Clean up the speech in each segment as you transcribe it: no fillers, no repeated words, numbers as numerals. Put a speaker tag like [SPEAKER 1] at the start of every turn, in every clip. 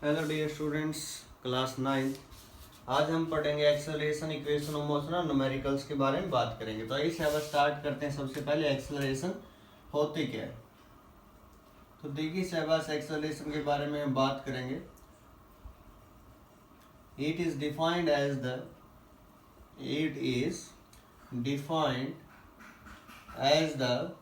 [SPEAKER 1] Hello dear students, class 9। आज हम पढ़ेंगे एक्सेलरेशन, इक्वेशन ऑफ मोशन और न्यूमेरिकल्स के बारे में बात करेंगे। तो आइए अब स्टार्ट करते हैं। सबसे पहले एक्सेलरेशन होती क्या है। तो देखिए शहबाज, एक्सेलरेशन के बारे में हम बात करेंगे। It is defined as the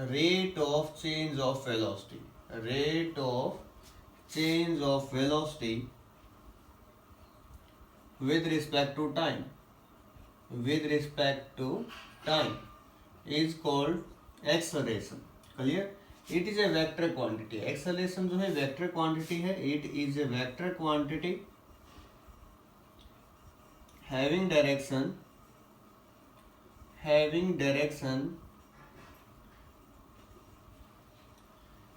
[SPEAKER 1] rate of change of velocity, rate of change of velocity with respect to time, with respect to time is called acceleration. Clear? It is a vector quantity. Acceleration जो है vector quantity है. It is a vector quantity having direction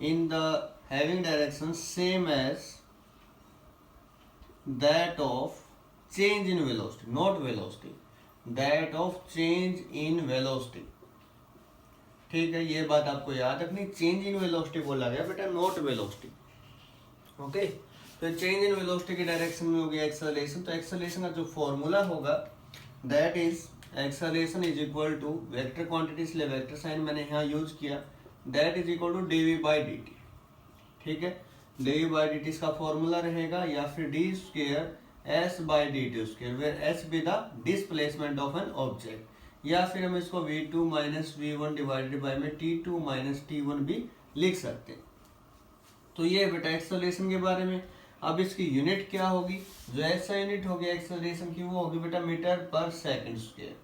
[SPEAKER 1] in the having direction same as that of change in velocity, not velocity, that of change in velocity. ठीक है, ये बात आपको याद रखनी। चेंज इन वेलोसिटी बोला गया बेटा, नॉट वेलोसिटी। ओके, तो चेंज इन वेलोसिटी की डायरेक्शन में होगी एक्सेलरेशन। तो एक्सेलरेशन का जो फॉर्मूला होगा that is acceleration is equal to vector quantity, इसलिए वेक्टर साइन मैंने यहाँ यूज किया। That is equal to dv by dt। ठीक है, dv बाई dt इसका फॉर्मूला रहेगा, या फिर d square s by dt square, where s be the displacement of an object, या फिर हम इसको v2 minus v1 divided by में t2 माइनस t1 भी लिख सकते हैं। तो ये बेटा एक्सेलरेशन के बारे में। अब इसकी यूनिट क्या होगी, जो ऐसा यूनिट होगी एक्सेलरेशन की वो होगी बेटा मीटर पर सेकंड स्क्वायर,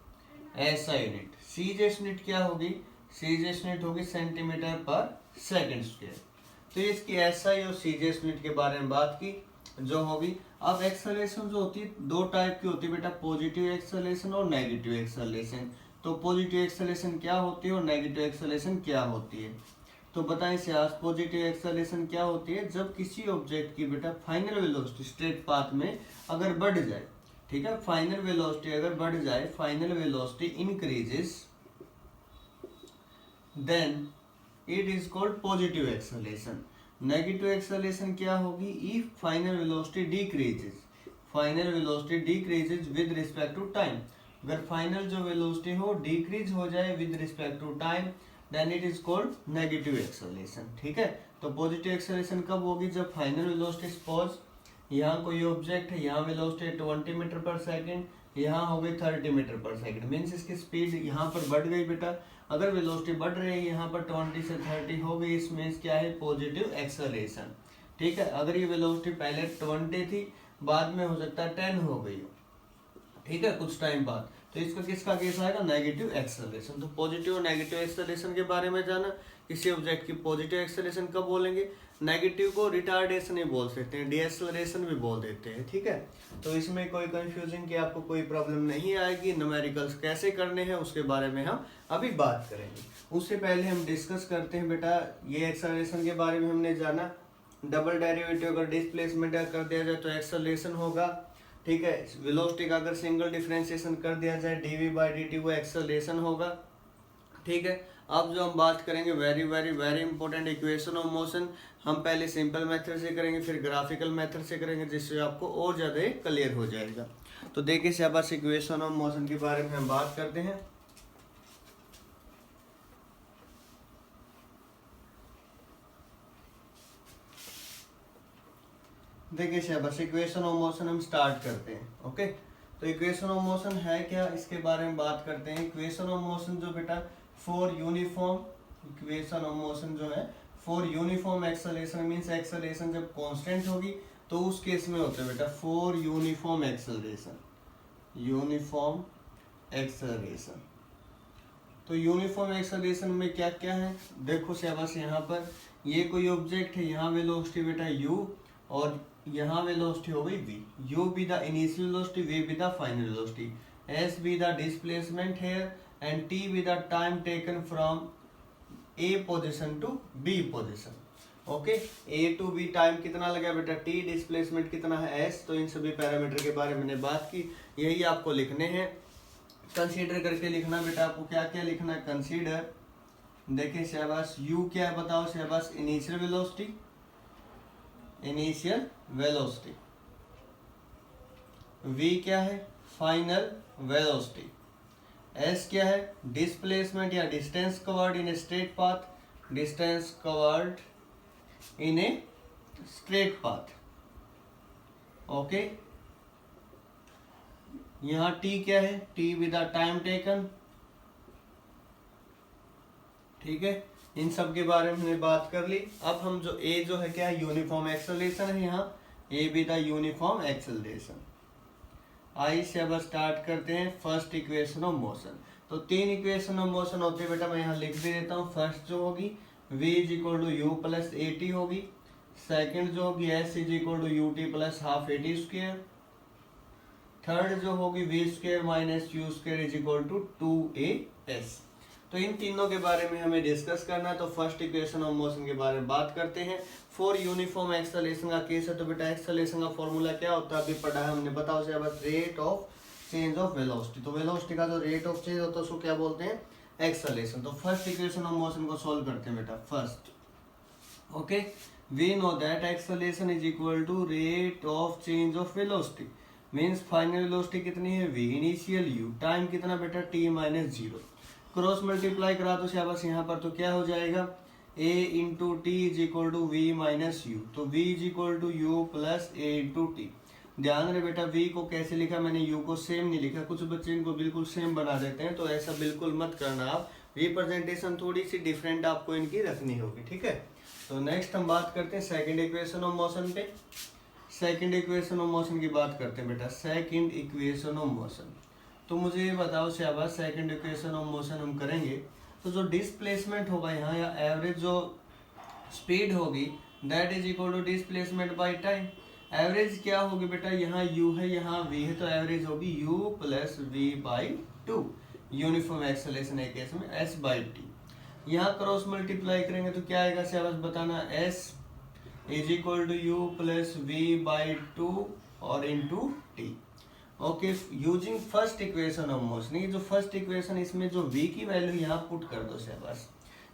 [SPEAKER 1] ऐसा यूनिट। सीजेस यूनिट क्या होगी, सीजेस यूनिट होगी सेंटीमीटर पर सेकंड स्क्वायर। तो इसकी एसआई और सीजेस यूनिट के बारे में बात की जो होगी। अब एक्सेलरेशन जो होती है दो टाइप की होती है बेटा, पॉजिटिव एक्सेलरेशन और नेगेटिव एक्सेलरेशन। तो पॉजिटिव एक्सेलरेशन क्या होती है और नेगेटिव एक्सेलरेशन क्या होती है, तो बताएं से आज। पॉजिटिव एक्सेलरेशन क्या होती है, जब किसी ऑब्जेक्ट की बेटा फाइनल वेलोसिटी स्ट्रेट पाथ में अगर बढ़ जाए, ठीक है, फाइनल वेलोसिटी अगर बढ़ जाए, final velocity increases, then it is called positive acceleration. Negative acceleration क्या होगी, if final velocity decreases, final velocity decreases with respect to time. अगर फाइनल जो वेलोसिटी हो डिक्रीज हो जाए with respect to time, then it is called negative acceleration. ठीक है, तो पॉजिटिव एक्सेलरेशन कब होगी, जब फाइनल वेलोसिटी सपोज यहाँ कोई ऑब्जेक्ट है, यहाँ वेलोसिटी 20 मीटर पर सेकंड, यहाँ हो गई 30 मीटर पर सेकंड, मीन्स इसकी स्पीड यहाँ पर बढ़ गई बेटा। अगर वेलोसिटी बढ़ रही है यहाँ पर 20 से 30 हो गई, इसमें क्या है, पॉजिटिव एक्सेलरेशन। ठीक है, अगर ये वेलोसिटी पहले 20 थी, बाद में हो सकता है 10 हो गई हो, ठीक है, कुछ टाइम बाद, तो इसका किसका केस आएगा, नेगेटिव एक्सेलरेशन। तो पॉजिटिव और नेगेटिव एक्सेलरेशन के बारे में जाना। किसी ऑब्जेक्ट की पॉजिटिव एक्सेलरेशन कब बोलेंगे, नेगेटिव को रिटार्डेशन ही बोल सकते हैं, डीएक्सेलरेशन भी बोल देते हैं। ठीक है, तो इसमें कोई कंफ्यूजन की आपको कोई प्रॉब्लम नहीं आएगी। न्यूमेरिकल्स कैसे करने हैं उसके बारे में हम अभी बात करेंगे। उससे पहले हम डिस्कस करते हैं बेटा, ये एक्सेलरेशन के बारे में हमने जाना। डबल डेरिवेटिव अगर डिस्प्लेसमेंट कर दिया जाए तो एक्सेलरेशन होगा। ठीक है, वेलोसिटी का अगर सिंगल डिफरेंशिएशन कर दिया जाए dv बाई dt, वो एक्सेलरेशन होगा। ठीक है, अब जो हम बात करेंगे very very very important, equation of motion. हम पहले सिंपल मेथड से करेंगे, फिर ग्राफिकल मेथड से करेंगे, जिससे आपको और ज़्यादा क्लियर हो जाएगा। तो देखिए शाबाश, इक्वेशन ऑफ मोशन के बारे में हम बात करते हैं। देखिए शाबाश, इक्वेशन ऑफ मोशन हम स्टार्ट करते हैं। ओके, तो इक्वेशन ऑफ मोशन है क्या, इसके बारे में बात करते हैं। इक्वेशन ऑफ मोशन जो बेटा for uniform, equation of motion जो है for uniform acceleration, means acceleration जब कांस्टेंट होगी तो उस केस में होता है बेटा for uniform acceleration, uniform acceleration. तो यूनिफॉर्म एक्सेलरेशन में क्या क्या है, देखो शाबाश, यहाँ पर ये कोई ऑब्जेक्ट है, यहाँ वेलोसिटी बेटा u और यहाँ वेलोसिटी हो गई v। u be the initial velocity, v be the final velocity, s be the displacement here and t be the time taken from a position to b position। Okay, a to b time कितना लगा बेटा, t displacement कितना है s। तो इन सभी parameter के बारे में मैंने बात की, यही आपको लिखने हैं। कंसीडर करके लिखना बेटा, आपको क्या क्या लिखना है, कंसीडर। देखिए शहबाज, u क्या है बताओ Shahbaz, initial velocity, initial velocity, v क्या है फाइनल वेलोसिटी, s क्या है डिस्प्लेसमेंट या distance covered in a straight path, distance covered in a straight path. Okay, यहाँ t क्या है, t with the time taken. ठीक है, इन सब के बारे में हमने बात कर ली। अब हम जो a जो है क्या है यूनिफॉर्म एक्सेलरेशन है, यहाँ a with the uniform acceleration. आई से अब स्टार्ट करते हैं फर्स्ट इक्वेशन ऑफ मोशन। तो 3 इक्वेशन ऑफ मोशन होते हैं बेटा, मैं यहाँ लिख भी देता हूँ। फर्स्ट जो होगी v is equal to u plus a t होगी। सेकेंड जो होगी s is equal to u t plus half a t square. Third जो होगी v square minus u square is equal to 2as। तो इन तीनों के बारे में हमें डिस्कस करना है। तो फर्स्ट इक्वेशन ऑफ मोशन के बारे में बात करते हैं। फॉर यूनिफॉर्म एक्सेलरेशन का केस है, तो बेटा एक्सेलरेशन का फॉर्मूला क्या होता है अभी पढ़ा है हमने, बताओ से बस rate of change of velocity. तो वेलोसिटी का जो रेट ऑफ चेंज होता है उसको क्या बोलते हैं एक्सेलरेशन। तो फर्स्ट इक्वेशन ऑफ मोशन को सोल्व करते हैं बेटा first. Okay, we know that acceleration is equal to rate of change of velocity, means final velocity कितनी है v, इनिशियल u, टाइम कितना बेटा t माइनस 0। क्रॉस मल्टीप्लाई करा दो शाबाश यहाँ पर, तो क्या हो जाएगा a into t is equal to v minus u. तो v is equal to u plus a into t. ध्यान रहे बेटा v को कैसे लिखा मैंने, u को सेम नहीं लिखा, कुछ बच्चे इनको बिल्कुल सेम बना देते हैं, तो ऐसा बिल्कुल मत करना आप। रिप्रेजेंटेशन थोड़ी सी डिफरेंट आपको इनकी रखनी होगी, ठीक है। तो नेक्स्ट हम बात करते हैं सेकेंड इक्वेशन ऑफ मोशन पे। सेकेंड इक्वेशन ऑफ मोशन की बात करते हैं बेटा, सेकेंड इक्वेशन ऑफ मोशन। तो मुझे ये बताओ शाबाश, सेकेंड इक्वेशन ऑफ मोशन हम करेंगे तो जो डिस्प्लेसमेंट होगा यहाँ या एवरेज जो स्पीड होगी that is equal to displacement by time. Average क्या होगी बेटा, यहाँ u है यहाँ v है, तो एवरेज होगी u plus v by two. Uniform acceleration है केस में s बाई टी। यहाँ क्रॉस मल्टीप्लाई करेंगे तो क्या आएगा शाबाश बताना, s is equal to u plus v by two और into t. Okay, using first equation of motion, ये जो फर्स्ट इक्वेशन इसमें जो v की वैल्यू यहाँ पुट कर दो शाबाश।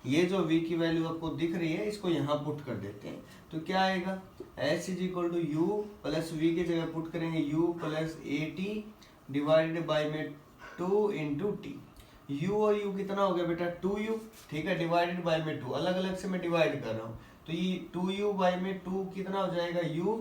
[SPEAKER 1] ये जो v की वैल्यू आपको दिख रही है इसको यहाँ पुट कर देते हैं, तो क्या आएगा s is equal to u plus v की जगह पुट करेंगे u plus a t divided by में 2 इंटू टी। u और u कितना हो गया बेटा 2u, ठीक है, डिवाइडेड बाई में 2, अलग अलग से मैं डिवाइड कर रहा हूँ, तो ये 2u बाई में 2 कितना हो जाएगा u,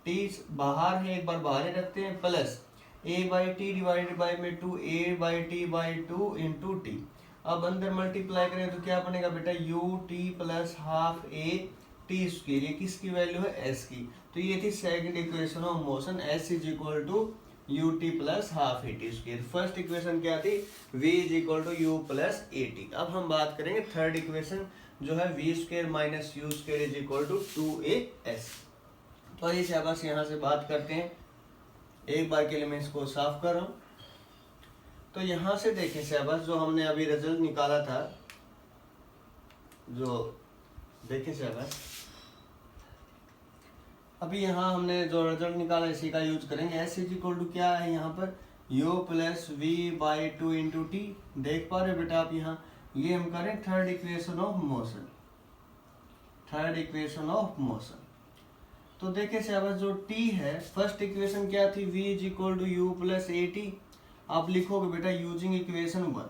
[SPEAKER 1] t बाहर है एक बार बाहर ही रखते हैं, plus a by T divided by में 2 a by T by 2 into T. अब अंदर मल्टीप्लाई करें तो क्या बनेगा बेटा u t plus half a t square, ये किसकी वैल्यू है s की। तो ये थी second equation of motion, s is equal to u t plus half a t square. First equation क्या थी, v is equal to u plus a t. अब हम बात करेंगे थर्ड इक्वेशन जो है v square minus u square is equal to 2as। तो ये शाबाश यहाँ से बात करते हैं, एक बार के लिए मैं इसको साफ कर रहा हूँ। तो यहाँ से देखें शाबाश, जो हमने अभी रिजल्ट निकाला था, जो देखें शाबाश अभी यहाँ हमने जो रिजल्ट निकाला इसी का यूज करेंगे। s इज इक्वल टू क्या है यहाँ पर u plus v by two into t. देख पा रहे बेटा आप यहाँ, ये हम करें third equation of motion, third equation of motion. तो देखे शाबाश जो t है, फर्स्ट इक्वेशन क्या थी v is equal to u plus a t. आप लिखोगे बेटा यूजिंग इक्वेशन 1,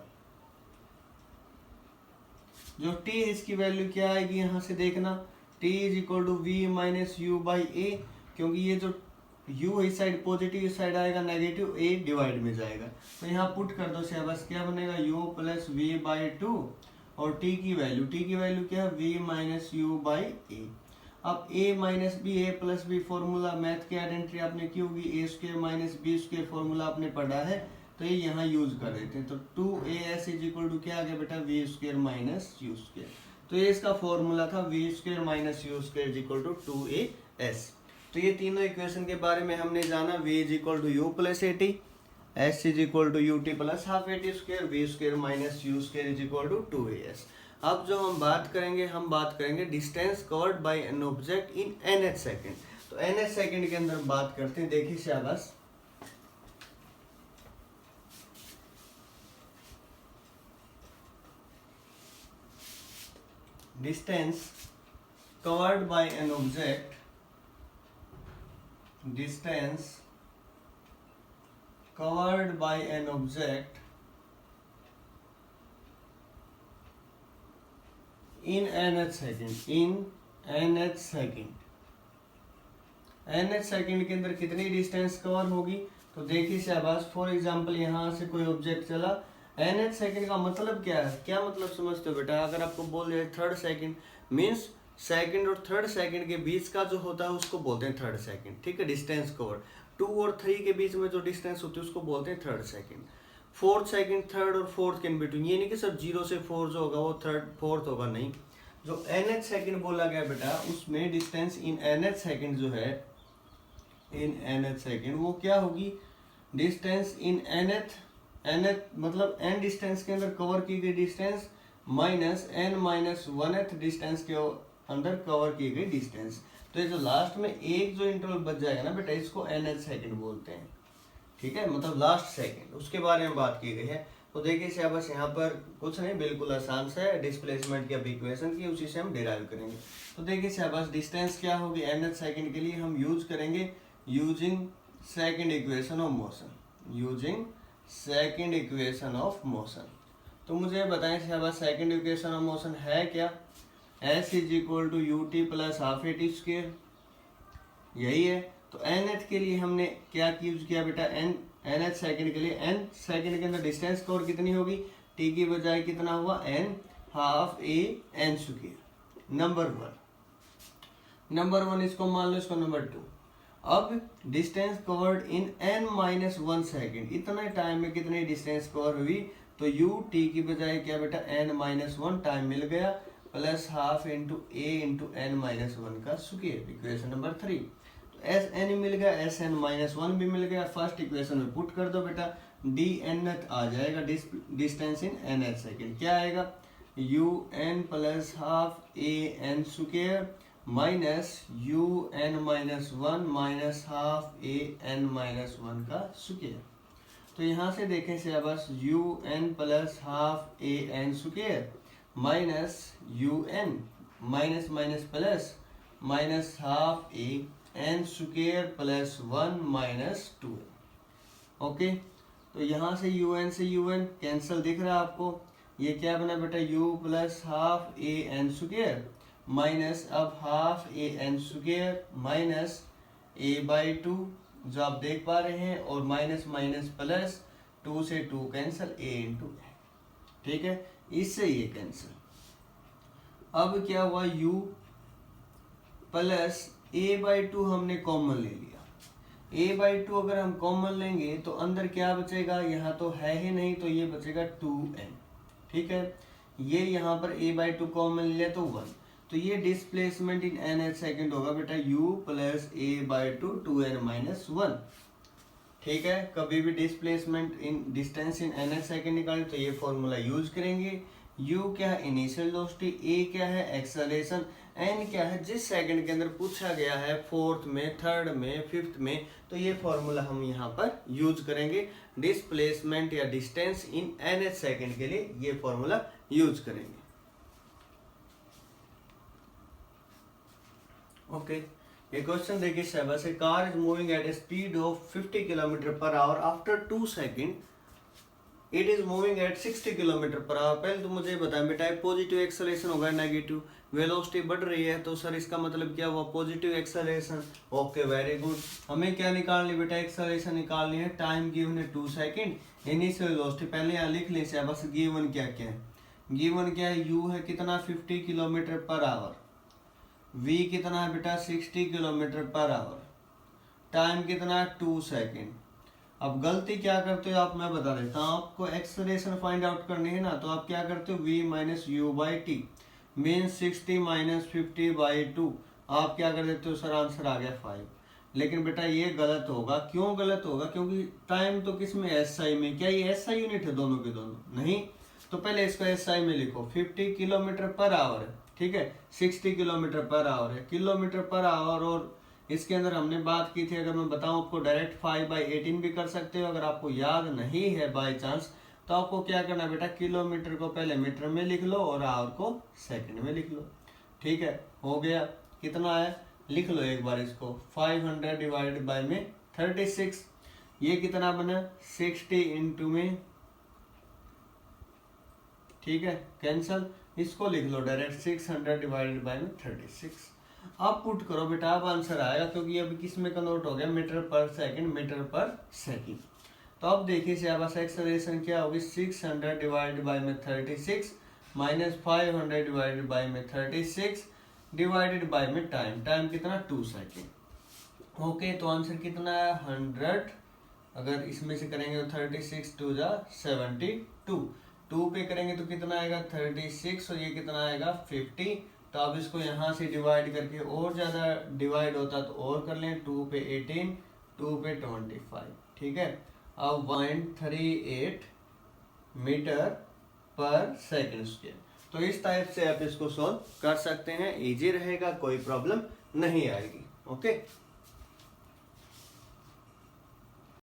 [SPEAKER 1] जो t है इसकी वैल्यू क्या आएगी यहाँ से देखना, t is equal to v minus u by a, क्योंकि ये जो u इस साइड पॉजिटिव इस साइड आएगा नेगेटिव, a डिवाइड में जाएगा, तो यहाँ पुट कर दो शाबाश, क्या बनेगा u plus v by two और t की वैल्यू क्या है v minus u by a. अब a minus b a plus b formula math की आइडेंटिटी आपने की होगी, a square minus b square formula आपने पढ़ा है, तो ये यहाँ यूज कर देते हैं। तो 2as इज इक्वल टू क्या आ गया बेटा v square minus u square. तो ये इसका फॉर्मूला था v square minus u square is equal to 2as। तो ये तीनों इक्वेशन के बारे में हमने जाना, v is equal to u plus a t, s is equal to u t plus half a t square, v square minus u square is equal to 2as। अब जो हम बात करेंगे distance covered by an object in nth second. तो nth second के अंदर हम बात करते हैं, देखिए शाबाश, distance covered by an object distance covered by an object in nth second nth second के अंदर कितनी डिस्टेंस कवर होगी। तो देखिए शहबाज, फॉर एग्जांपल यहाँ से कोई ऑब्जेक्ट चला, nth सेकंड का मतलब क्या है, क्या मतलब समझते हो बेटा। अगर आपको बोल दिया थर्ड सेकंड, मींस सेकंड और थर्ड सेकंड के बीच का जो होता है उसको बोलते हैं थर्ड सेकंड, ठीक है। डिस्टेंस कवर 2 और 3 के बीच में जो डिस्टेंस होती है उसको बोलते हैं third second. Fourth second, third और फोर्थ के इन बिटवीन, ये नहीं कि सब 0 से 4 जो होगा वो थर्ड फोर्थ होगा, नहीं। जो nth सेकंड बोला गया बेटा उसमें डिस्टेंस इन nth सेकंड जो है, इन nth सेकंड वो क्या होगी, डिस्टेंस इन nth मतलब n डिस्टेंस के अंदर कवर की गई distance minus n minus 1th distance के अंदर कवर की गई डिस्टेंस। तो ये जो लास्ट में एक जो इंटरवल बच जाएगा ना बेटा, इसको nth सेकंड बोलते हैं, ठीक है, मतलब लास्ट सेकंड, उसके बारे में बात की गई है। तो देखिए शहबाज, यहाँ पर कुछ नहीं, बिल्कुल आसान सा है, डिस्प्लेसमेंट की अब इक्वेशन की, उसी से हम डिराइव करेंगे। तो देखिए शहबाज, डिस्टेंस क्या होगी nth सेकंड के लिए, हम यूज करेंगे using second equation of motion, using second equation of motion. तो मुझे बताएं Shahbaz, second equation of motion है क्या, s is equal to u t plus half a t square, यही है। तो nth के लिए हमने क्या यूज किया बेटा, nth सेकंड के लिए, n सेकंड के अंदर डिस्टेंस कवर कितनी होगी, t की बजाय कितना हुआ, n हाफ ए n स्क्वायर, नंबर वन इसको मान लो, इसको नंबर 2। अब distance covered in n minus 1 second, इतने टाइम में कितनी डिस्टेंस कवर हुई, तो u t की बजाय क्या बेटा n माइनस 1 टाइम मिल गया, प्लस हाफ इंटू ए इंटू n माइनस 1 का स्क्वायर, इक्वेशन नंबर 3। तो एस एन मिल गया, एस एन माइनस 1 भी मिल गया, फर्स्ट इक्वेशन में पुट कर दो बेटा, डी एन आ जाएगा, डिस्टेंस इन nth सेकेंड, क्या आएगा, u n plus half a n square minus u n minus 1 minus half a n minus 1 का स्क्वायर। तो यहाँ से देखें Shahbaz, u n plus half a n square minus u n minus minus plus minus half a n square plus 1 minus 2। Okay, तो यहाँ से you N cancel दिख रहा है आपको, ये क्या बना बेटा, u plus half a n square minus अब half a n square minus a by 2 जो आप देख पा रहे हैं, और माइनस माइनस प्लस 2 से 2 कैंसिल, ए इंटू ए, ठीक है, इससे ये कैंसिल। अब क्या हुआ, u प्लस ए बाई 2 हमने कॉमन ले लिया, a बाई 2 अगर हम कॉमन लेंगे तो अंदर क्या बचेगा, यहाँ तो है ही नहीं, तो ये बचेगा 2n, ठीक है। ये यहाँ पर a बाई 2 कॉमन ले लिया तो 1, तो ये डिस्प्लेसमेंट इन nth सेकंड होगा बेटा, u plus A by 2 2n minus 1, ठीक है। कभी भी displacement in distance in nth second निकालें तो ये फॉर्मूला यूज करेंगे। u क्या है, इनिशियल वेलोसिटी, a क्या है, एक्सेलरेशन, n क्या है, जिस सेकंड के अंदर पूछा गया है, फोर्थ में, थर्ड में, फिफ्थ में, तो ये फॉर्मूला हम यहाँ पर यूज करेंगे। डिस्प्लेसमेंट या डिस्टेंस इन nth सेकंड के लिए ये फॉर्मूला यूज करेंगे। ओके, ये क्वेश्चन देखिए शहबाज, से car is moving at A speed of 50 kilometre per hour, after 2 second it is moving at 60 kilometre per hour. पहले तो मुझे बताएं बेटा, पॉजिटिव एक्सेलरेशन होगा, नेगेटिव वेलोसिटी बढ़ रही है, तो सर इसका मतलब क्या हुआ, positive acceleration. Okay, very good. हमें क्या निकालनी बेटा, एक्सेलरेशन निकालनी है, टाइम गिवन है 2 सेकेंड, इनिशियल वेलोसिटी पहले यहाँ लिख लें शहबाज, गिवन क्या क्या है, गिवन क्या है, यू है कितना 50 किलोमीटर पर आवर, v कितना है बेटा 60 किलोमीटर पर आवर, टाइम कितना है 2 सेकेंड। अब गलती क्या करते हो आप, मैं बता देता हूँ आपको, एक्सेलरेशन फाइंड आउट करनी है ना, तो आप क्या करते हो, v minus u by T mean 60 minus 50 by 2, आप क्या कर देते हो सर, आंसर आ गया 5। लेकिन बेटा ये गलत होगा, क्यों गलत होगा, क्योंकि टाइम तो किस में, एस आई में, क्या ये एस आई यूनिट है दोनों के दोनों, नहीं, तो पहले इसको एस आई में लिखो, 50 किलोमीटर पर आवर है, ठीक है, 60 किलोमीटर पर आवर है, किलोमीटर पर आवर, और इसके अंदर हमने बात की थी, अगर मैं बताऊं आपको, डायरेक्ट 5/18 भी कर सकते हो, अगर आपको याद नहीं है बाय चांस, तो आपको क्या करना बेटा, किलोमीटर को पहले मीटर में लिख लो और आवर को सेकंड में लिख लो, ठीक है, हो गया, कितना है लिख लो एक बार इसको, 500 डिवाइडेड बाय में 36, ये कितना बना 60 इंटू में, ठीक है कैंसल, इसको लिख लो डायरेक्ट 600 डिवाइडेड बाय में 36। अब पुट करो बेटा, अब आंसर आएगा क्योंकि अभी किस में कन्वर्ट हो गया, मीटर पर सेकंड, मीटर पर सेकंड। तो अब देखिए शाबाश एक्सेलरेशन क्या होगी, 600 डिवाइडेड बाय में 36 माइनस 500 डिवाइडेड बाय में 36 डिवाइडेड बाय में टाइम, टाइम कितना 2 सेकेंड। ओके तो आंसर कितना है 100, अगर इसमें से करेंगे तो 36 2 जा 72, 2 पे करेंगे तो कितना आएगा 36 और ये कितना आएगा 50। तो अब इसको यहाँ से डिवाइड करके और ज़्यादा डिवाइड होता तो और कर लें, 2 पे 18, 2 पे 25, ठीक है। अब 138 मीटर पर सेकंड स्क्वायर। तो इस टाइप से आप इसको सॉल्व कर सकते हैं, इजी रहेगा, कोई प्रॉब्लम नहीं आएगी। ओके।